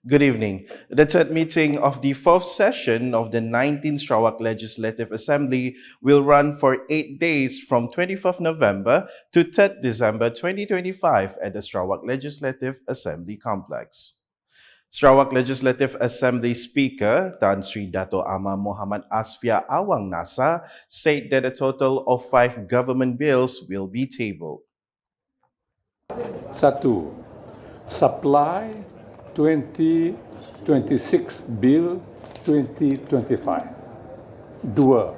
Good evening. The third meeting of the fourth session of the 19th Sarawak Legislative Assembly will run for 8 days from 24th November to 3rd December 2025 at the Sarawak Legislative Assembly Complex. Sarawak Legislative Assembly Speaker Tan Sri Dato Amar Muhammad Asfia Awang Nasa said that a total of 5 government bills will be tabled. Satu, Supply 2026 Bill 2025. Dua,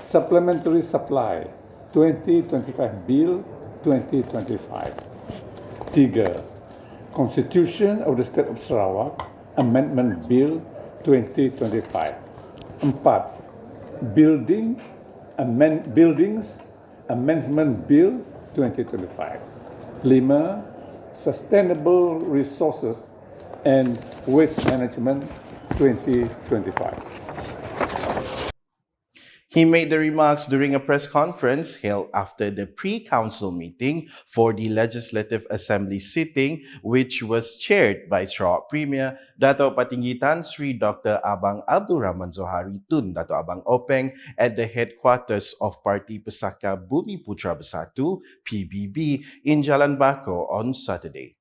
Supplementary Supply 2025 Bill 2025. Tiga, Constitution of the State of Sarawak Amendment Bill 2025. Empat, Buildings Amendment Bill 2025. Lima, Sustainable Resources and Waste Management 2025. He made the remarks during a press conference held after the pre-council meeting for the Legislative Assembly sitting, which was chaired by Sarawak Premier Dato' Patinggi Tan Sri Dr. Abang Abdul Rahman Zohari Tun Dato' Abang Openg at the headquarters of Parti Pesaka Bumi Putra Bersatu, PBB, in Jalan Bako on Saturday.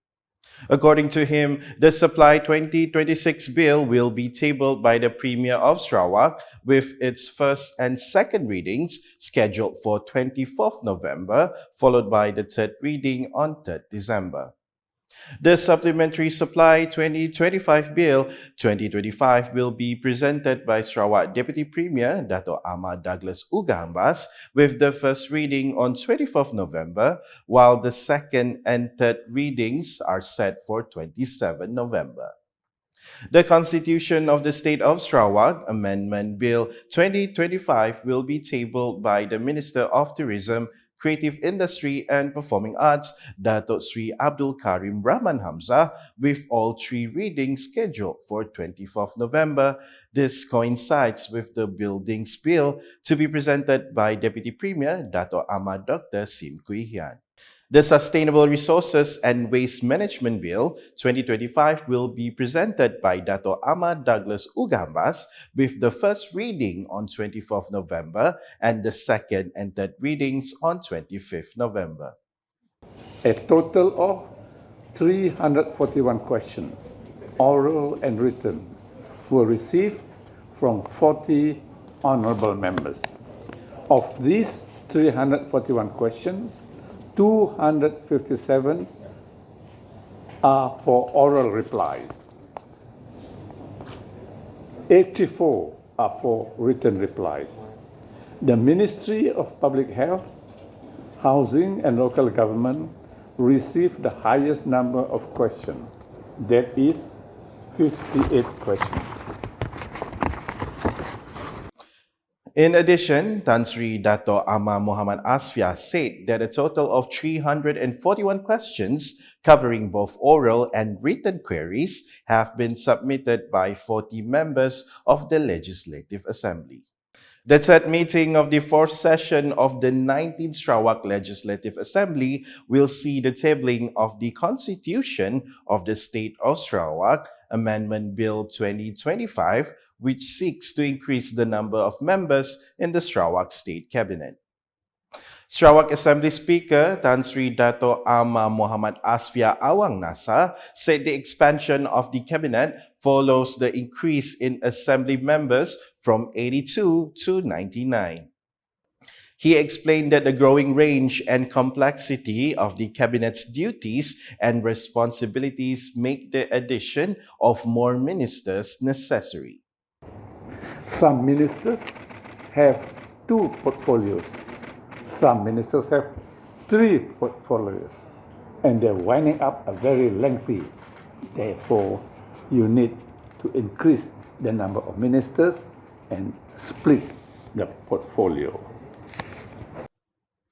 According to him, the Supply 2026 bill will be tabled by the Premier of Sarawak with its first and second readings scheduled for 24th November, followed by the third reading on 3rd December. The Supplementary Supply 2025 Bill 2025 will be presented by Sarawak Deputy Premier Dato' Ahmad Douglas Ugahambas with the first reading on 24th November, while the second and third readings are set for 27 November. The Constitution of the State of Sarawak Amendment Bill 2025 will be tabled by the Minister of Tourism, Creative Industry and Performing Arts, Dato' Sri Abdul Karim Rahman Hamzah, with all three readings scheduled for 24th November. This coincides with the Buildings Bill to be presented by Deputy Premier Dato' Ahmad Dr. Sim Kui Hian. The Sustainable Resources and Waste Management Bill 2025 will be presented by Dato' Ahmad Douglas Ugahambas with the first reading on 24th November and the second and third readings on 25th November. A total of 341 questions, oral and written, were received from 40 honorable members. Of these 341 questions, 257 are for oral replies. 84 are for written replies. The Ministry of Public Health, Housing and Local Government received the highest number of questions, that is 58 questions. In addition, Tan Sri Dato' Amar Muhammad Asfia said that a total of 341 questions covering both oral and written queries have been submitted by 40 members of the Legislative Assembly. The third meeting of the fourth session of the 19th Sarawak Legislative Assembly will see the tabling of the Constitution of the State of Sarawak Amendment Bill 2025, which seeks to increase the number of members in the Sarawak State Cabinet. Sarawak Assembly Speaker Tan Sri Dato' Amar Muhammad Asfia Awang Nasa said the expansion of the Cabinet follows the increase in Assembly members from 82 to 99. He explained that the growing range and complexity of the Cabinet's duties and responsibilities make the addition of more ministers necessary. Some ministers have 2 portfolios. Some ministers have 3 portfolios. And they're winding up a very lengthy. Therefore, you need to increase the number of ministers and split the portfolio.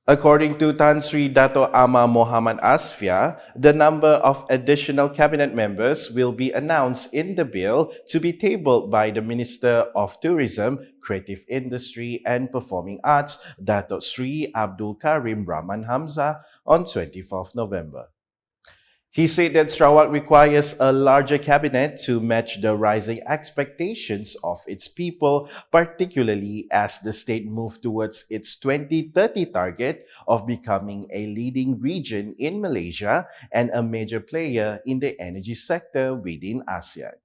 According to Tan Sri Dato' Amar Muhammad Asfia, the number of additional cabinet members will be announced in the bill to be tabled by the Minister of Tourism, Creative Industry and Performing Arts, Dato' Sri Abdul Karim Rahman Hamzah, on 24th November. He said that Sarawak requires a larger cabinet to match the rising expectations of its people, particularly as the state moves towards its 2030 target of becoming a leading region in Malaysia and a major player in the energy sector within ASEAN.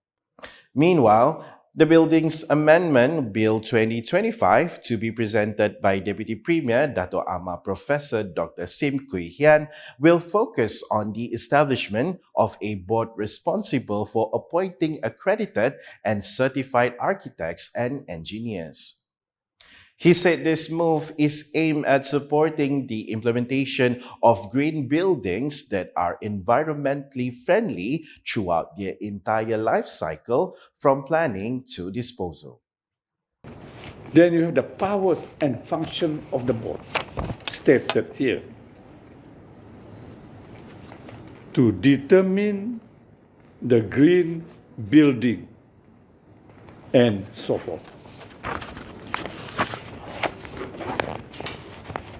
Meanwhile, the Buildings Amendment Bill 2025 to be presented by Deputy Premier Dato Amar Professor Dr. Sim Kui Hian will focus on the establishment of a board responsible for appointing accredited and certified architects and engineers. He said this move is aimed at supporting the implementation of green buildings that are environmentally friendly throughout their entire life cycle, from planning to disposal. Then you have the powers and function of the board stated here to determine the green building and so forth.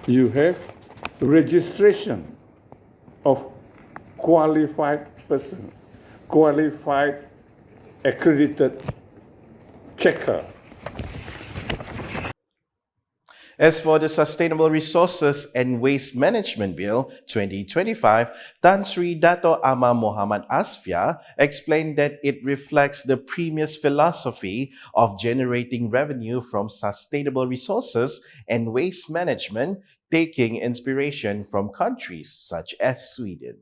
You have registration of qualified person, qualified accredited checker. As for the Sustainable Resources and Waste Management Bill 2025, Tan Sri Dato Amar Muhammad Asfia explained that it reflects the Premier's philosophy of generating revenue from sustainable resources and waste management, taking inspiration from countries such as Sweden.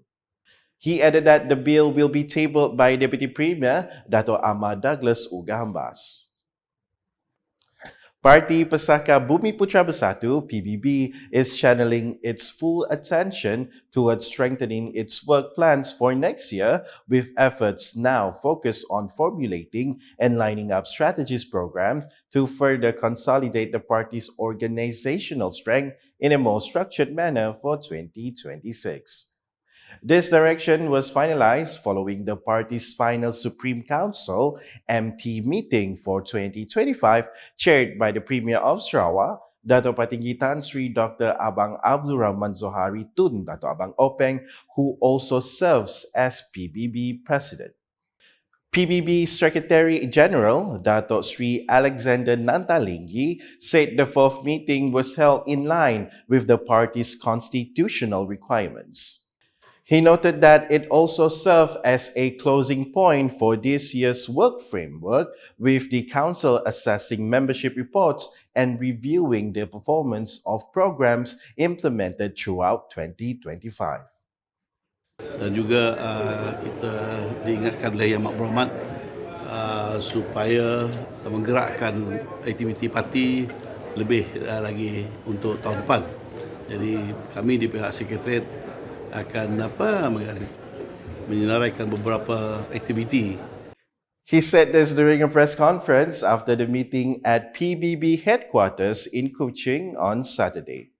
He added that the bill will be tabled by Deputy Premier Dato Amar Douglas Ugahambas. Parti Pesaka Bumi Putra Bersatu (PBB) is channeling its full attention towards strengthening its work plans for next year, with efforts now focused on formulating and lining up strategies programs to further consolidate the party's organizational strength in a more structured manner for 2026. This direction was finalized following the party's final Supreme Council (MT) meeting for 2025, chaired by the Premier of Sarawak, Dato Patinggi Tan Sri Dr. Abang Abdul Rahman Zohari Tun Dato Abang Openg, who also serves as PBB President. PBB Secretary General Dato Sri Alexander Nantalinggi said the fourth meeting was held in line with the party's constitutional requirements. He noted that it also served as a closing point for this year's work framework, with the Council assessing membership reports and reviewing the performance of programs implemented throughout 2025. Dan juga kita diingatkan oleh Yang Berhormat supaya menggerakkan aktiviti parti lebih lagi untuk tahun depan. Jadi kami di pihak Sekretariat akan menyenaraikan beberapa aktiviti. He said this during a press conference after the meeting at PBB headquarters in Kuching on Saturday.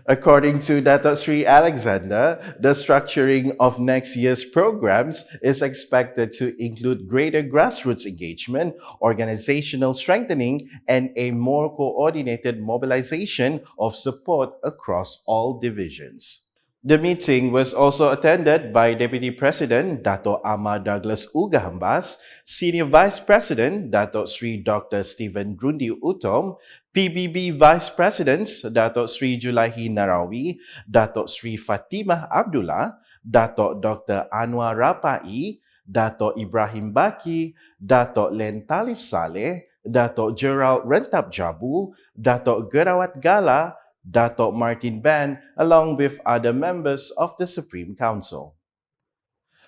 According to Dato Sri Alexander, the structuring of next year's programs is expected to include greater grassroots engagement, organizational strengthening, and a more coordinated mobilization of support across all divisions. The meeting was also attended by Deputy President Dato Amar Douglas Ugahambas, Senior Vice President Dato Sri Dr. Stephen Rundi Utom, PBB Vice Presidents Dato Sri Julaihi Narawi, Dato Sri Fatimah Abdullah, Dato Dr. Anwar Rapai, Dato Ibrahim Baki, Dato Len Talif Saleh, Dato Gerald Rentap Jabu, Dato Gerawat Gala, Dato Martin Ban, along with other members of the Supreme Council.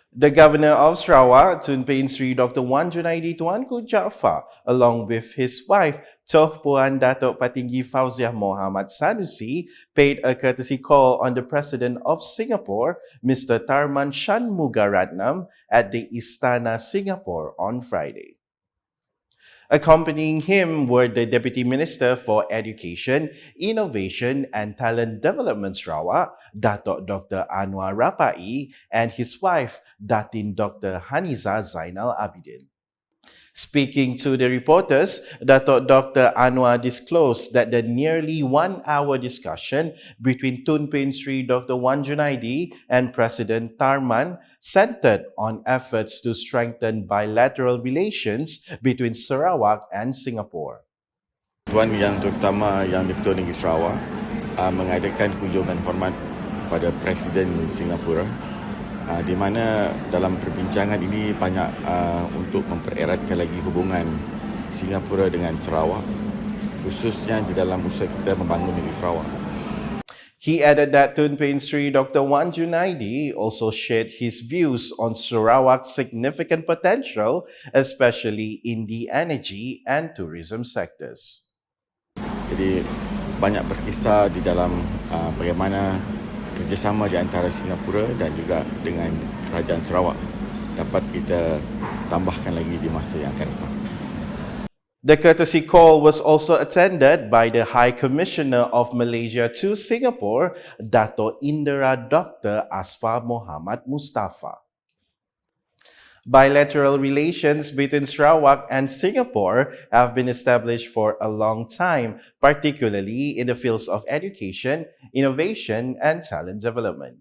The Governor of Sarawak, Tun Pein Sri Dr. Wan Junaidi Tuanku Jaafar, along with his wife, Toh Puan Dato Patinggi Fauziah Mohamad Sanusi, paid a courtesy call on the President of Singapore, Mr. Tharman Shanmugaratnam, at the Istana Singapore on Friday. Accompanying him were the Deputy Minister for Education, Innovation and Talent Development Sarawak, Dato Dr. Anwar Rapai, and his wife, Datin Dr. Haniza Zainal Abidin. Speaking to the reporters, Dato' Dr. Anwar disclosed that the nearly 1 hour discussion between Tun Pein Sri Dr. Wan Junaidi and President Tharman centered on efforts to strengthen bilateral relations between Sarawak and Singapore. Tuan Yang Terutama Yang di-Pertua Negeri Sarawak mengadakan kunjungan hormat kepada Presiden Singapura, di mana dalam perbincangan ini banyak untuk mempereratkan lagi hubungan Singapura dengan Sarawak, khususnya di dalam usaha kita membangun negeri Sarawak. He added that Tun Pein Sri Dr. Wan Junaidi also shared his views on Sarawak's significant potential, especially in the energy and tourism sectors. Jadi banyak berkisar di dalam bagaimana kerjasama di antara Singapura dan juga dengan Kerajaan Sarawak dapat kita tambahkan lagi di masa yang akan datang. The courtesy call was also attended by the High Commissioner of Malaysia to Singapore, Dato' Indra Dr. Asfar Muhammad Mustafa. Bilateral relations between Sarawak and Singapore have been established for a long time, particularly in the fields of education, innovation, and talent development.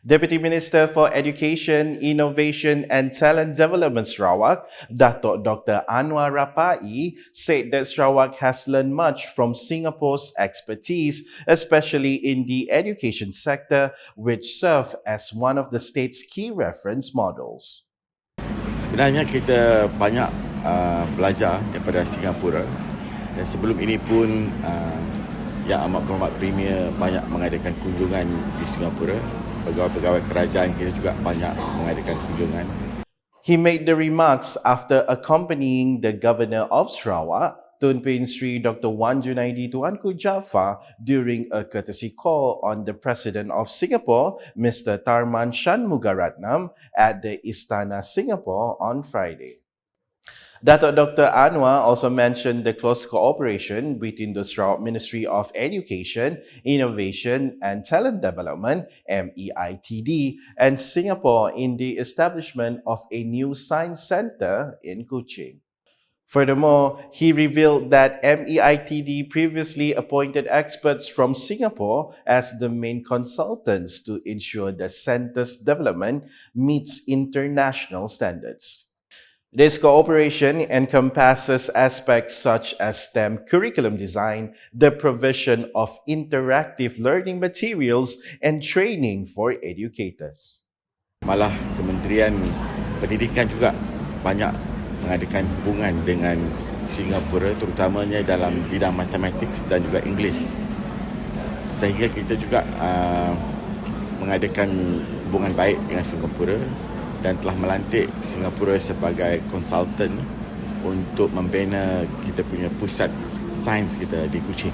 Deputy Minister for Education, Innovation and Talent Development Sarawak, Dato' Dr. Anwar Rapai, said that Sarawak has learned much from Singapore's expertise, especially in the education sector, which serve as one of the state's key reference models. Sebenarnya kita banyak belajar daripada Singapura, dan sebelum ini pun Yang Amat Berhormat Premier banyak mengadakan kunjungan di Singapura. Pegawai-pegawai kerajaan kita juga banyak mengadakan kunjungan. He made the remarks after accompanying the Governor of Sarawak, Tun Pein Sri Dr. Wan Junaidi Tuanku Jaafar, during a courtesy call on the President of Singapore, Mr. Tharman Shanmugaratnam, at the Istana Singapore on Friday. Dato' Dr. Anwar also mentioned the close cooperation between the Sarawak Ministry of Education, Innovation and Talent Development, MEITD, and Singapore in the establishment of a new science center in Kuching. Furthermore, he revealed that MEITD previously appointed experts from Singapore as the main consultants to ensure the center's development meets international standards. This cooperation encompasses aspects such as STEM curriculum design, the provision of interactive learning materials, and training for educators. Malah Kementerian Pendidikan juga banyak mengadakan hubungan dengan Singapura, terutamanya dalam bidang matematik dan juga English. Sehingga kita juga mengadakan hubungan baik dengan Singapura dan telah melantik Singapura sebagai konsultan untuk membina kita punya pusat sains kita di Kuching.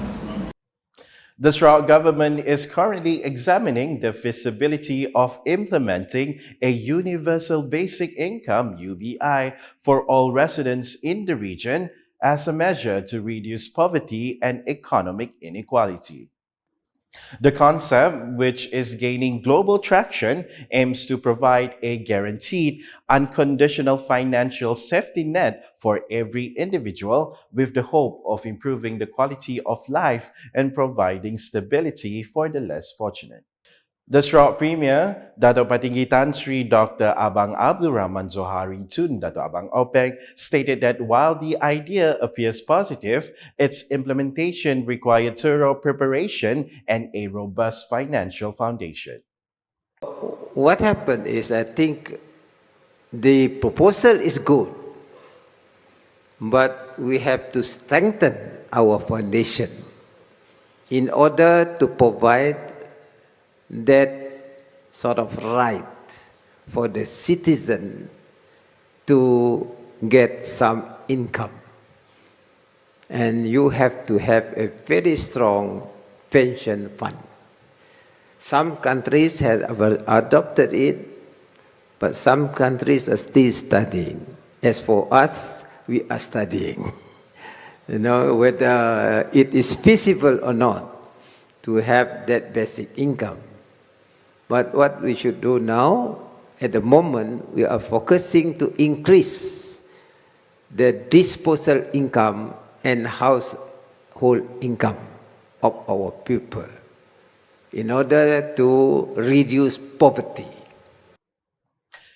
The Sarawak government is currently examining the feasibility of implementing a universal basic income (UBI) for all residents in the region as a measure to reduce poverty and economic inequality. The concept, which is gaining global traction, aims to provide a guaranteed, unconditional financial safety net for every individual with the hope of improving the quality of life and providing stability for the less fortunate. The Sarawak Premier, Dato' Patinggi Tan Sri Dr. Abang Abdul Rahman Zohari Tun Dato' Abang Openg, stated that while the idea appears positive, its implementation required thorough preparation and a robust financial foundation. What happened is, I think the proposal is good, but we have to strengthen our foundation in order to provide that sort of right for the citizen to get some income. And you have to have a very strong pension fund. Some countries have adopted it, but some countries are still studying. As for us, we are studying. You know, whether it is feasible or not to have that basic income. But what we should do now, at the moment, we are focusing to increase the disposal income and household income of our people in order to reduce poverty.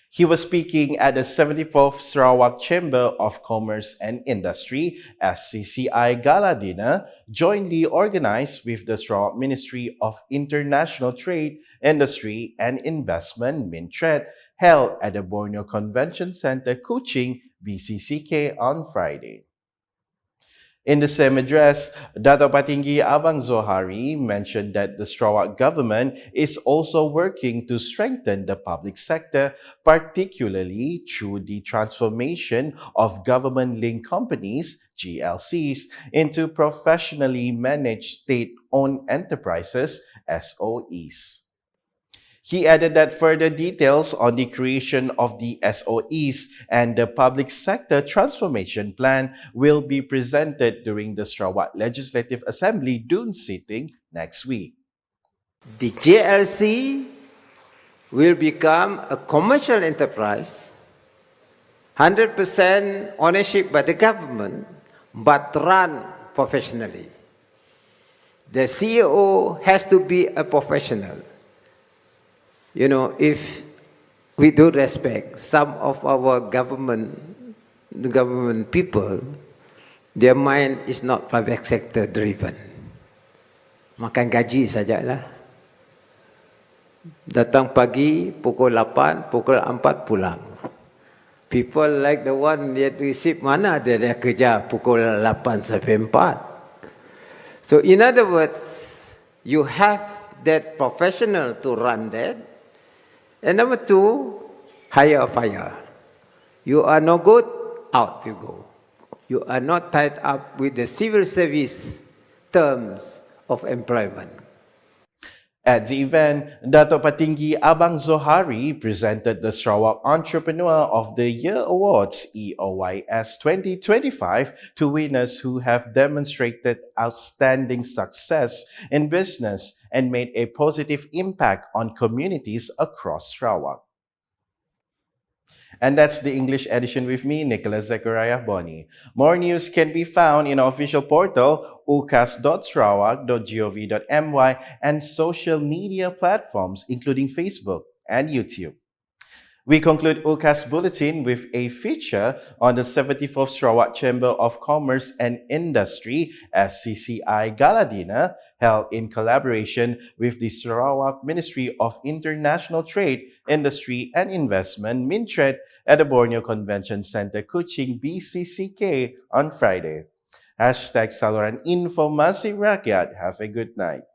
He was speaking at the 74th Sarawak Chamber of Commerce and Industry SCCI Gala Dinner, jointly organized with the Sarawak Ministry of International Trade, Industry and Investment (MINTRAD), held at the Borneo Convention Center, Kuching, BCCK on Friday. In the same address, Dato' Patinggi Abang Zohari mentioned that the Sarawak government is also working to strengthen the public sector, particularly through the transformation of government-linked companies, GLCs, into professionally managed state-owned enterprises, SOEs. He added that further details on the creation of the SOEs and the public sector transformation plan will be presented during the Sarawak Legislative Assembly Dune sitting next week. The JLC will become a commercial enterprise, 100% ownership by the government, but run professionally. The CEO has to be a professional. You know, if we do respect some of our government people, their mind is not private sector driven. Makan gaji sajalah. Datang pagi, pukul 8, pukul 4 pulang. People like the one that receive, mana ada dia kerja pukul 8 sampai 4. So in other words, you have that professional to run that. And number 2, hire a fire. You are no good, out you go. You are not tied up with the civil service terms of employment. At the event, Dato' Patinggi Abang Zohari presented the Sarawak Entrepreneur of the Year Awards EOYS 2025 to winners who have demonstrated outstanding success in business and made a positive impact on communities across Sarawak. And that's the English edition with me, Nicholas Zechariah Boni. More news can be found in our official portal, ucas.sarawak.gov.my, and social media platforms, including Facebook and YouTube. We conclude UCAS Bulletin with a feature on the 74th Sarawak Chamber of Commerce and Industry SCCI Gala Dinner, held in collaboration with the Sarawak Ministry of International Trade, Industry and Investment (MINTRAD) at the Borneo Convention Center, Kuching, BCCK on Friday. #Saluran Informasi Rakyat. Have a good night.